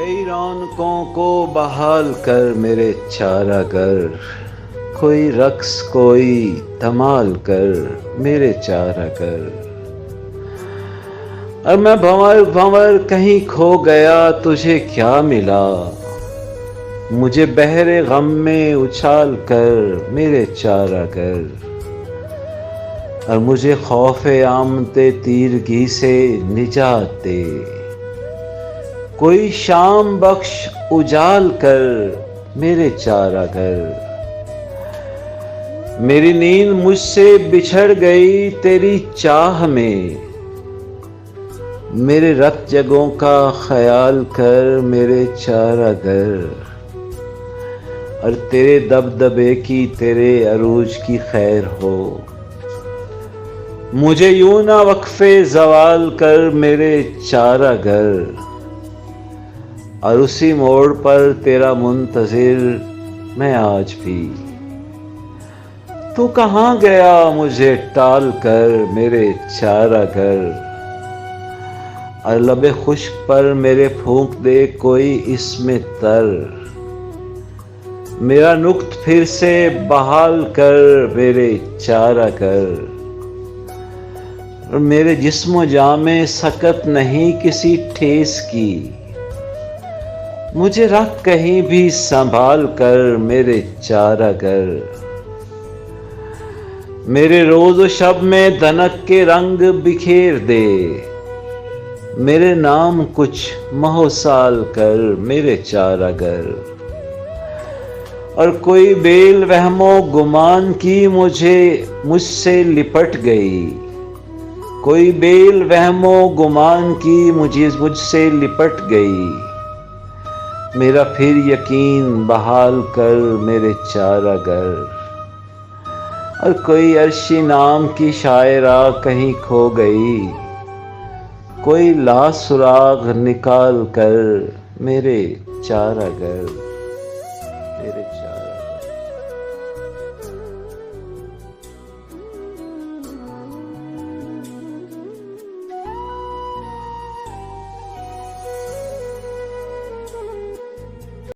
गई रौनकों को बहाल कर मेरे चारागर। कोई रक्स कोई धमाल कर मेरे चारागर। और मैं भंवर भंवर कहीं खो गया, तुझे क्या मिला? मुझे बहरे गम में उछाल कर मेरे चारागर। और मुझे खौफे आमते तीरगी से निजात दे। कोई शाम बख्श उजाल कर मेरे चारागर। मेरी नींद मुझसे बिछड़ गई तेरी चाह में। मेरे रत जगों का ख्याल कर मेरे चारागर। और तेरे दबदबे की तेरे अरूज की खैर हो। मुझे यूं ना वक्फे जवाल कर मेरे चारागर। और उसी मोड़ पर तेरा मुंतजिर मैं आज भी। तू कहाँ गया मुझे टाल कर मेरे चारागर। और लबे खुश्क पर मेरे फूंक दे कोई इसमें तर। मेरा नुक्त फिर से बहाल कर मेरे चारागर। और मेरे जिस्म जामे सकत नहीं किसी ठेस की। मुझे रख कहीं भी संभाल कर मेरे चारागर। मेरे रोज व शब में दनक के रंग बिखेर दे। मेरे नाम कुछ महोसाल कर मेरे चारागर। और कोई बेल वहमो गुमान की मुझसे लिपट गई। कोई बेल वहमो गुमान की मुझसे लिपट गई। मेरा फिर यकीन बहाल कर मेरे चारागर। और कोई अर्शी नाम की शायरा कहीं खो गई। कोई लासुराग निकाल कर मेरे चारागर।